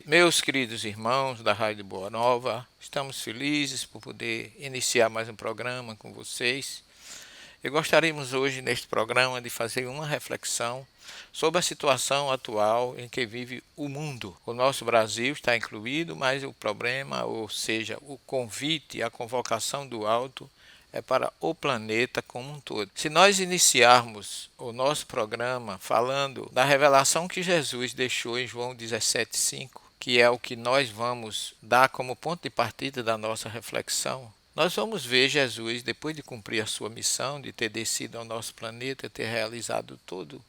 Meus queridos irmãos da Rádio Boa Nova, estamos felizes por poder iniciar mais um programa com vocês. E gostaríamos hoje, neste programa, de fazer uma reflexão sobre a situação atual em que vive o mundo. O nosso Brasil está incluído, mas o problema, ou seja, o convite, a convocação do alto, é para o planeta como um todo. Se nós iniciarmos o nosso programa falando da revelação que Jesus deixou em João 17,5, que é o que nós vamos dar como ponto de partida da nossa reflexão, nós vamos ver Jesus, depois de cumprir a sua missão, de ter descido ao nosso planeta, ter realizado todo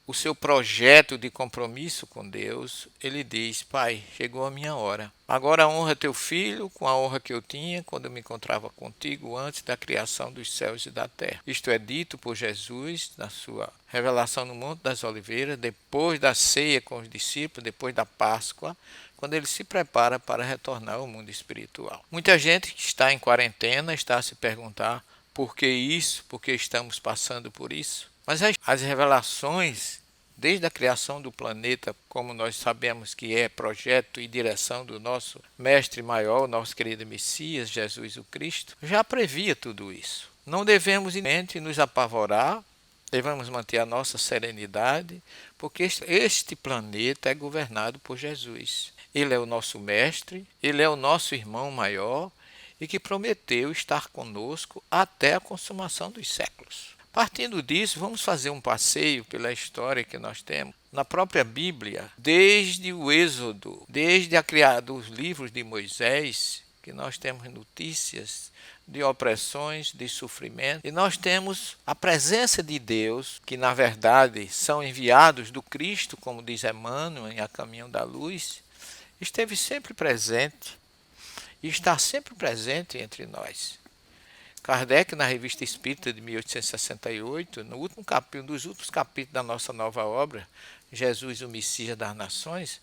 o seu projeto de compromisso com Deus, ele diz: Pai, chegou a minha hora. Agora honra teu filho com a honra que eu tinha quando eu me encontrava contigo antes da criação dos céus e da terra. Isto é dito por Jesus na sua revelação no Monte das Oliveiras, depois da ceia com os discípulos, depois da Páscoa, quando ele se prepara para retornar ao mundo espiritual. Muita gente que está em quarentena está a se perguntar: por que isso? Por que estamos passando por isso? Mas as revelações, desde a criação do planeta, como nós sabemos que é projeto e direção do nosso mestre maior, nosso querido Messias, Jesus o Cristo, já previa tudo isso. Não devemos nos apavorar, devemos manter a nossa serenidade, porque este planeta é governado por Jesus. Ele é o nosso mestre, ele é o nosso irmão maior e que prometeu estar conosco até a consumação dos séculos. Partindo disso, vamos fazer um passeio pela história que nós temos na própria Bíblia, desde o Êxodo, desde a criação dos livros de Moisés, que nós temos notícias de opressões, de sofrimento, e nós temos a presença de Deus, que na verdade são enviados do Cristo, como diz Emmanuel em A Caminho da Luz, esteve sempre presente e está sempre presente entre nós. Kardec, na Revista Espírita de 1868, no último capítulo, dos últimos capítulos da nossa nova obra, Jesus, o Messias das Nações,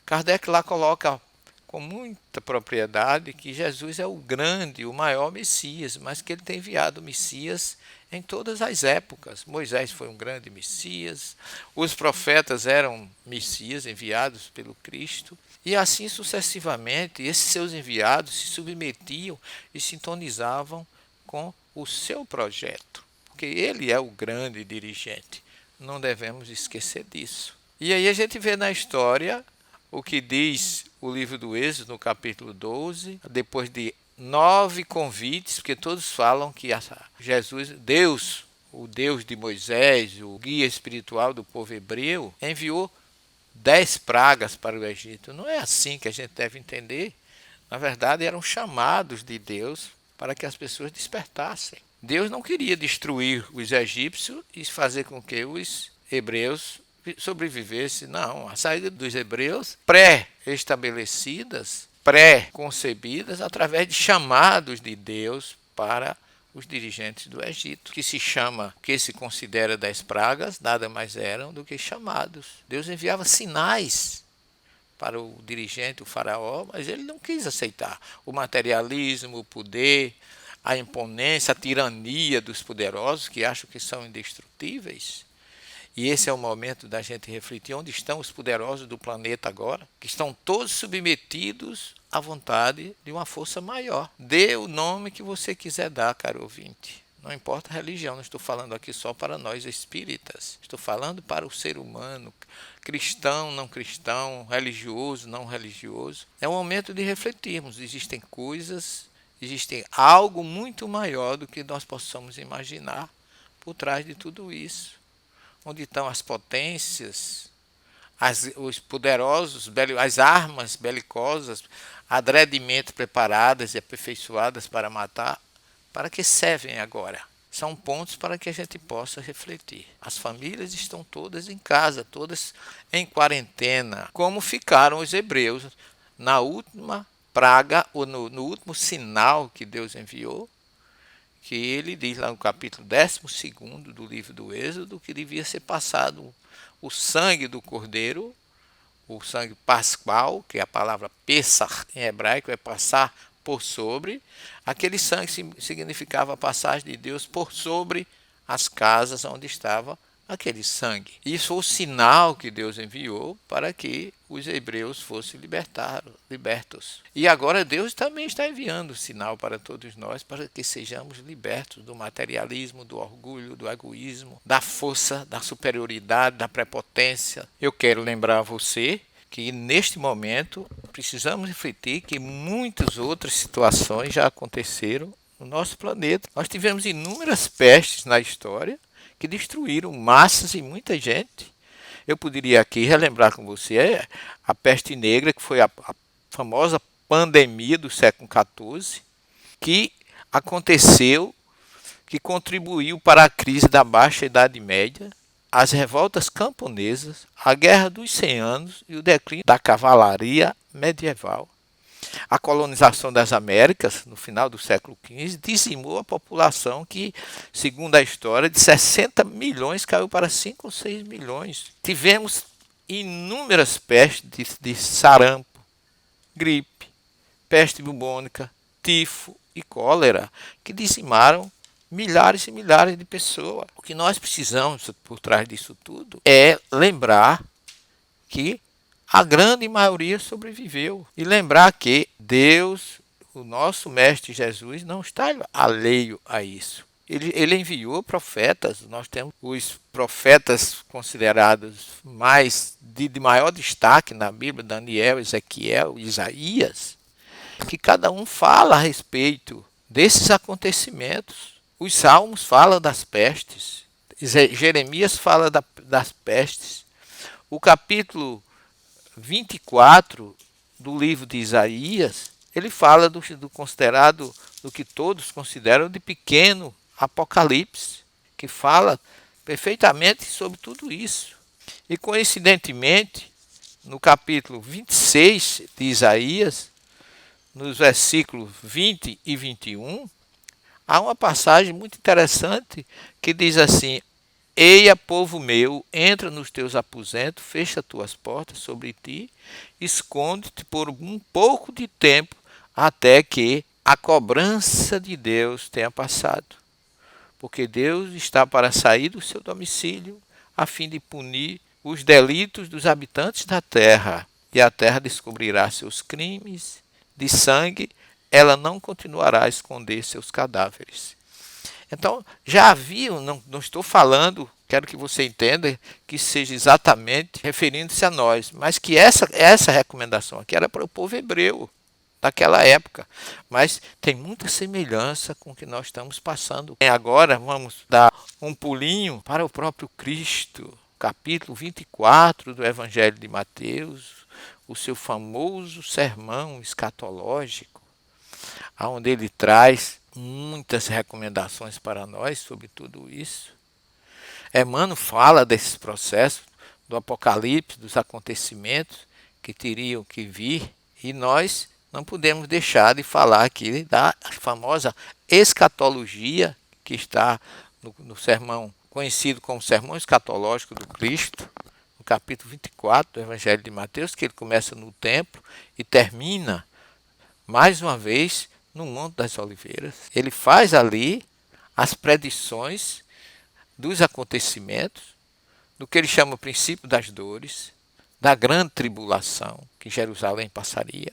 Kardec lá coloca com muita propriedade que Jesus é o grande, o maior Messias, mas que ele tem enviado o Messias em todas as épocas. Moisés foi um grande Messias, os profetas eram Messias enviados pelo Cristo, e assim sucessivamente, esses seus enviados se submetiam e sintonizavam com o seu projeto, porque ele é o grande dirigente. Não devemos esquecer disso. E aí a gente vê na história o que diz o livro do Êxodo, no capítulo 12, depois de 9 convites, porque todos falam que Jesus, Deus, o Deus de Moisés, o guia espiritual do povo hebreu, enviou 10 pragas para o Egito. Não é assim que a gente deve entender. Na verdade, eram chamados de Deus para que as pessoas despertassem. Deus não queria destruir os egípcios e fazer com que os hebreus sobrevivessem. Não, a saída dos hebreus pré-estabelecidas, pré-concebidas, através de chamados de Deus para os dirigentes do Egito, que se considera 10 pragas, nada mais eram do que chamados. Deus enviava sinais para o dirigente, o faraó, mas ele não quis aceitar o materialismo, o poder, a imponência, a tirania dos poderosos que acham que são indestrutíveis. E esse é o momento da gente refletir onde estão os poderosos do planeta agora, que estão todos submetidos à vontade de uma força maior. Dê o nome que você quiser dar, caro ouvinte. Não importa a religião, não estou falando aqui só para nós espíritas. Estou falando para o ser humano, cristão, não cristão, religioso, não religioso. É o momento de refletirmos. Existem coisas, existe algo muito maior do que nós possamos imaginar por trás de tudo isso. Onde estão as potências, os poderosos, as armas belicosas, adredemente preparadas e aperfeiçoadas para matar, para que servem agora? São pontos para que a gente possa refletir. As famílias estão todas em casa, todas em quarentena, como ficaram os hebreus na última praga, ou no último sinal que Deus enviou, que ele diz lá no capítulo 12 do livro do Êxodo, que devia ser passado o sangue do cordeiro, o sangue pascual, que é a palavra Pessah em hebraico, é passar por sobre. Aquele sangue significava a passagem de Deus por sobre as casas onde estava aquele sangue. Isso foi o sinal que Deus enviou para que os hebreus fossem libertos. E agora Deus também está enviando o sinal para todos nós, para que sejamos libertos do materialismo, do orgulho, do egoísmo, da força, da superioridade, da prepotência. Eu quero lembrar a você que neste momento precisamos refletir que muitas outras situações já aconteceram no nosso planeta. Nós tivemos inúmeras pestes na história que destruíram massas e muita gente. Eu poderia aqui relembrar com você a peste negra, que foi a famosa pandemia do século XIV, que aconteceu, que contribuiu para a crise da Baixa Idade Média, as revoltas camponesas, a Guerra dos 100 Anos e o declínio da cavalaria medieval. A colonização das Américas, no final do século XV, dizimou a população que, segundo a história, de 60 milhões caiu para 5 ou 6 milhões. Tivemos inúmeras pestes de sarampo, gripe, peste bubônica, tifo e cólera, que dizimaram milhares e milhares de pessoas. O que nós precisamos, por trás disso tudo, é lembrar que a grande maioria sobreviveu. E lembrar que Deus, o nosso Mestre Jesus, não está alheio a isso. Ele enviou profetas. Nós temos os profetas considerados de maior destaque na Bíblia, Daniel, Ezequiel, Isaías, que cada um fala a respeito desses acontecimentos. Os salmos falam das pestes. Jeremias fala das pestes. O capítulo 24 do livro de Isaías, ele fala do considerado, do que todos consideram de pequeno Apocalipse, que fala perfeitamente sobre tudo isso. E coincidentemente, no capítulo 26 de Isaías, nos versículos 20 e 21, há uma passagem muito interessante que diz assim: Eia, povo meu, entra nos teus aposentos, fecha tuas portas sobre ti, esconde-te por um pouco de tempo, até que a cobrança de Deus tenha passado. Porque Deus está para sair do seu domicílio, a fim de punir os delitos dos habitantes da terra. E a terra descobrirá seus crimes de sangue, ela não continuará a esconder seus cadáveres. Então, já havia, não estou falando, quero que você entenda que seja exatamente referindo-se a nós, mas que essa recomendação aqui era para o povo hebreu daquela época, mas tem muita semelhança com o que nós estamos passando. E agora vamos dar um pulinho para o próprio Cristo, capítulo 24 do Evangelho de Mateus, o seu famoso sermão escatológico, onde ele traz muitas recomendações para nós sobre tudo isso. Emmanuel fala desses processos do Apocalipse, dos acontecimentos que teriam que vir, e nós não podemos deixar de falar aqui da famosa escatologia que está no sermão conhecido como Sermão Escatológico do Cristo, no capítulo 24 do Evangelho de Mateus, que ele começa no templo e termina mais uma vez no Monte das Oliveiras. Ele faz ali as predições dos acontecimentos, do que ele chama o princípio das dores, da grande tribulação que Jerusalém passaria,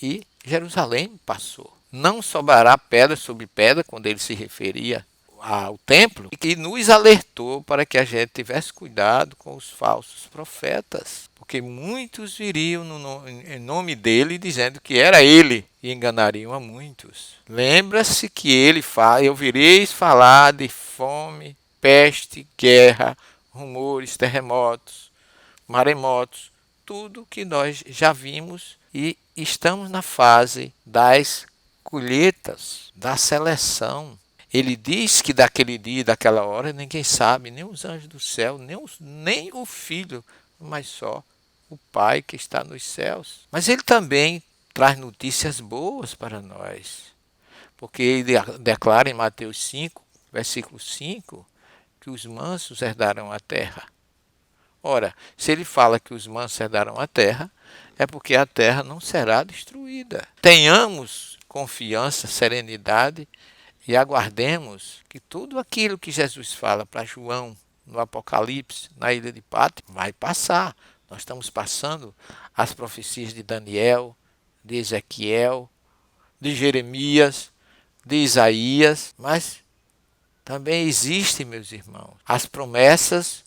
e Jerusalém passou. Não sobrará pedra sobre pedra, quando ele se referia ao templo, e que nos alertou para que a gente tivesse cuidado com os falsos profetas, porque muitos viriam em nome dele dizendo que era ele, e enganariam a muitos. Lembra-se que ele fala: eu vireis falar de fome, peste, guerra, rumores, terremotos, maremotos, tudo que nós já vimos, e estamos na fase das colheitas, da seleção. Ele diz que daquele dia, daquela hora, ninguém sabe, nem os anjos do céu, nem o Filho, mas só o Pai que está nos céus. Mas ele também traz notícias boas para nós, porque ele declara em Mateus 5, versículo 5, que os mansos herdarão a terra. Ora, se ele fala que os mansos herdarão a terra, é porque a terra não será destruída. Tenhamos confiança, serenidade, e aguardemos que tudo aquilo que Jesus fala para João no Apocalipse, na ilha de Patmos, vai passar. Nós estamos passando as profecias de Daniel, de Ezequiel, de Jeremias, de Isaías, mas também existem, meus irmãos, as promessas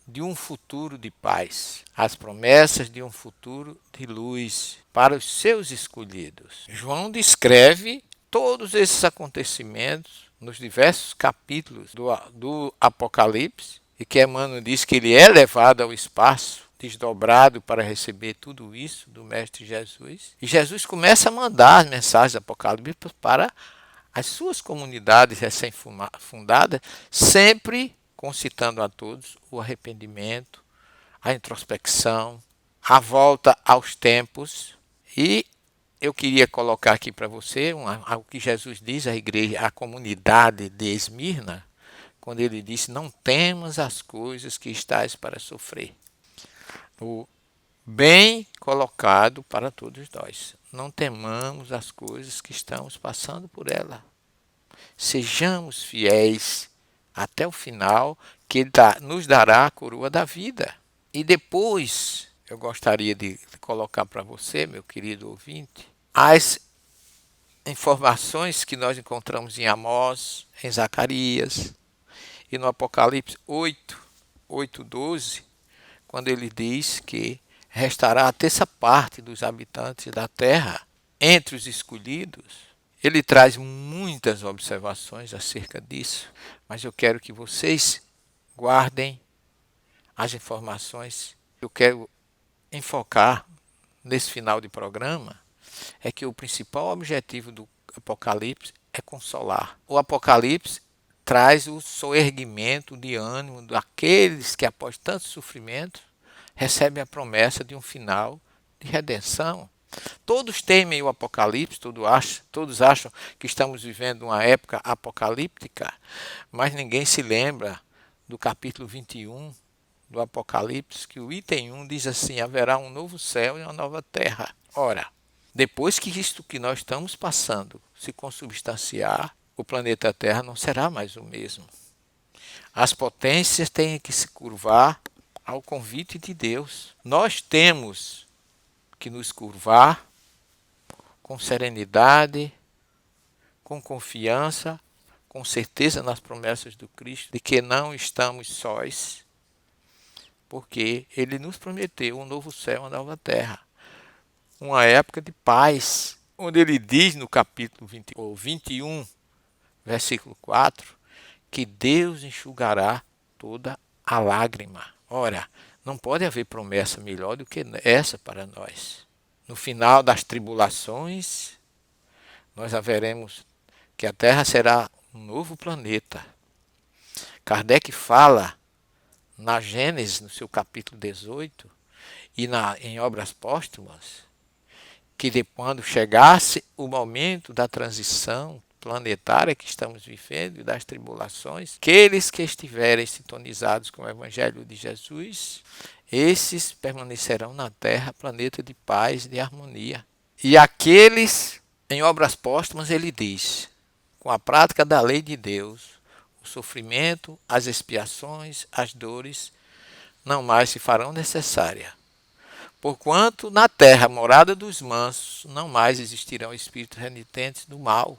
de um futuro de paz, as promessas de um futuro de luz para os seus escolhidos. João descreve todos esses acontecimentos nos diversos capítulos do Apocalipse, e que Emmanuel diz que ele é levado ao espaço, desdobrado para receber tudo isso do Mestre Jesus. E Jesus começa a mandar as mensagens do Apocalipse para as suas comunidades recém-fundadas, sempre concitando a todos o arrependimento, a introspecção, a volta aos tempos. E eu queria colocar aqui para você o que Jesus diz à igreja, à comunidade de Esmirna, quando ele disse: não temas as coisas que estás para sofrer. O bem colocado para todos nós. Não temamos as coisas que estamos passando por ela. Sejamos fiéis até o final, que ele nos dará a coroa da vida. E depois, eu gostaria de colocar para você, meu querido ouvinte, as informações que nós encontramos em Amós, em Zacarias e no Apocalipse 8:12, quando ele diz que restará a terça parte dos habitantes da terra entre os escolhidos. Ele traz muitas observações acerca disso, mas eu quero que vocês guardem as informações. Eu quero enfocar nesse final de programa é que o principal objetivo do Apocalipse é consolar. O Apocalipse traz o soerguimento de ânimo daqueles que, após tanto sofrimento, recebem a promessa de um final de redenção. Todos temem o Apocalipse, todos acham que estamos vivendo uma época apocalíptica, mas ninguém se lembra do capítulo 21 do Apocalipse, que o item 1 diz assim: haverá um novo céu e uma nova terra. Ora, depois que isto que nós estamos passando se consubstanciar, o planeta Terra não será mais o mesmo. As potências têm que se curvar ao convite de Deus. Nós temos que nos curvar com serenidade, com confiança, com certeza nas promessas do Cristo, de que não estamos sós, porque Ele nos prometeu um novo céu, uma nova terra, uma época de paz, onde Ele diz no capítulo 21, versículo 4, que Deus enxugará toda a lágrima. Ora, não pode haver promessa melhor do que essa para nós. No final das tribulações, nós haveremos que a Terra será um novo planeta. Kardec fala na Gênesis, no seu capítulo 18, e em Obras Póstumas, que quando chegasse o momento da transição planetária que estamos vivendo e das tribulações, aqueles que estiverem sintonizados com o Evangelho de Jesus, esses permanecerão na Terra, planeta de paz e de harmonia. E aqueles, em Obras Póstumas, ele diz: com a prática da lei de Deus, o sofrimento, as expiações, as dores, não mais se farão necessárias. Porquanto na terra, morada dos mansos, não mais existirão espíritos renitentes do mal,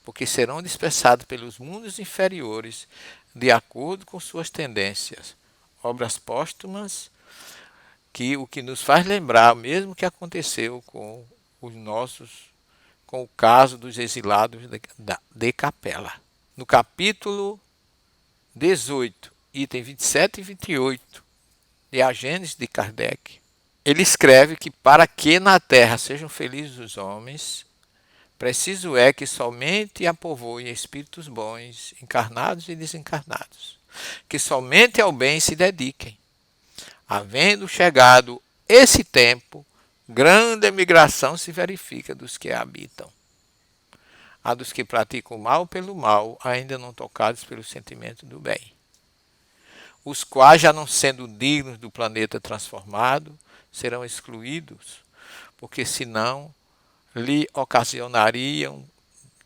porque serão dispersados pelos mundos inferiores, de acordo com suas tendências. Obras póstumas, que o que nos faz lembrar, mesmo que aconteceu com o caso dos exilados de Capela. No capítulo 18, item 27 e 28, de A Gênese de Kardec, ele escreve que para que na terra sejam felizes os homens, preciso é que somente a povoem espíritos bons, encarnados e desencarnados, que somente ao bem se dediquem. Havendo chegado esse tempo, grande emigração se verifica dos que a habitam. A dos que praticam o mal pelo mal, ainda não tocados pelo sentimento do bem. Os quais, já não sendo dignos do planeta transformado, serão excluídos, porque senão lhe ocasionariam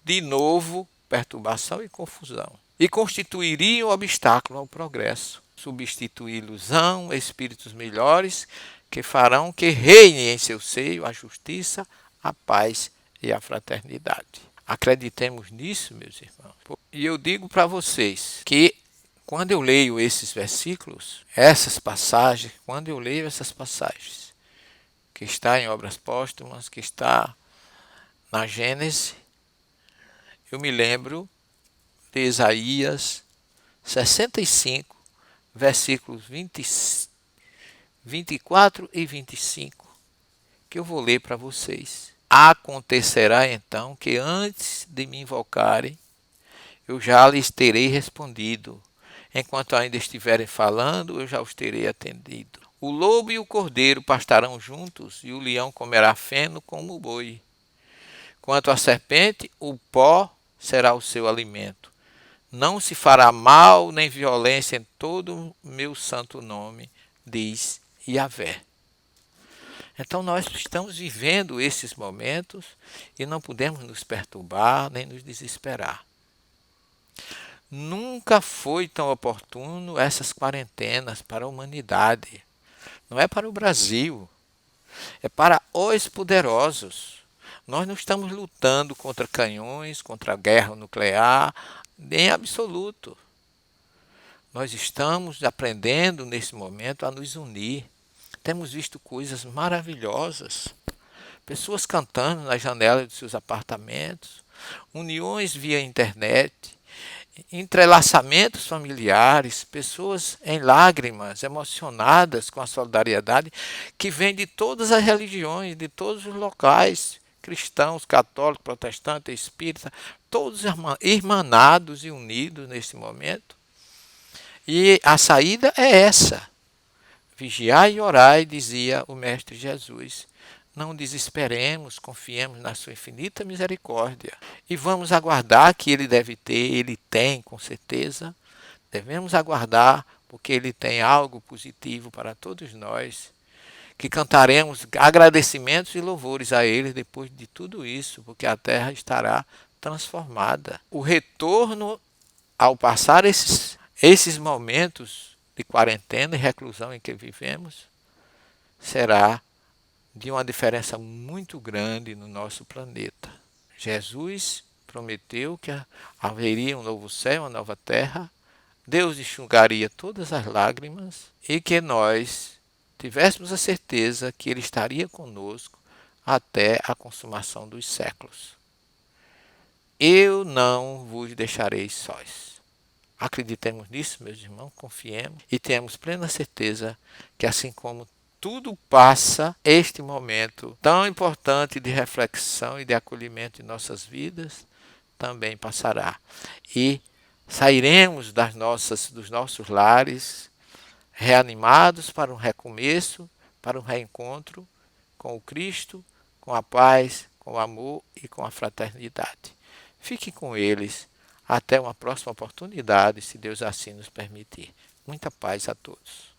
de novo perturbação e confusão, e constituiriam obstáculo ao progresso. substituir ilusão, espíritos melhores, que farão que reine em seu seio a justiça, a paz e a fraternidade. Acreditemos nisso, meus irmãos. E eu digo para vocês que quando eu leio esses versículos, quando eu leio essas passagens, que está em Obras Póstumas, que está na Gênesis, eu me lembro de Isaías 65, versículos 24 e 25, que eu vou ler para vocês. Acontecerá então que antes de me invocarem, eu já lhes terei respondido. Enquanto ainda estiverem falando, eu já os terei atendido. O lobo e o cordeiro pastarão juntos, e o leão comerá feno como o boi. Quanto à serpente, o pó será o seu alimento. Não se fará mal nem violência em todo o meu santo nome, diz Yahvé. Então nós estamos vivendo esses momentos e não podemos nos perturbar nem nos desesperar. Nunca foi tão oportuno essas quarentenas para a humanidade. Não é para o Brasil, é para os poderosos. Nós não estamos lutando contra canhões, contra a guerra nuclear, em absoluto. Nós estamos aprendendo nesse momento a nos unir. Temos visto coisas maravilhosas. Pessoas cantando nas janelas de seus apartamentos, uniões via internet, entrelaçamentos familiares, pessoas em lágrimas, emocionadas com a solidariedade que vem de todas as religiões, de todos os locais, cristãos, católicos, protestantes, espíritas, todos irmanados e unidos nesse momento. E a saída é essa: vigiai e orai, dizia o Mestre Jesus. Não desesperemos, confiemos na sua infinita misericórdia. E vamos aguardar que ele deve ter, ele tem, com certeza. Devemos aguardar, porque ele tem algo positivo para todos nós. Que cantaremos agradecimentos e louvores a ele depois de tudo isso, porque a terra estará transformada. O retorno, ao passar esses momentos de quarentena e reclusão em que vivemos, será de uma diferença muito grande no nosso planeta. Jesus prometeu que haveria um novo céu, uma nova terra, Deus enxugaria todas as lágrimas e que nós tivéssemos a certeza que Ele estaria conosco até a consumação dos séculos. Eu não vos deixarei sós. Acreditemos nisso, meus irmãos, confiemos e tenhamos plena certeza que assim como tudo passa, este momento tão importante de reflexão e de acolhimento em nossas vidas também passará. E sairemos dos nossos lares reanimados para um recomeço, para um reencontro com o Cristo, com a paz, com o amor e com a fraternidade. Fique com eles até uma próxima oportunidade, se Deus assim nos permitir. Muita paz a todos.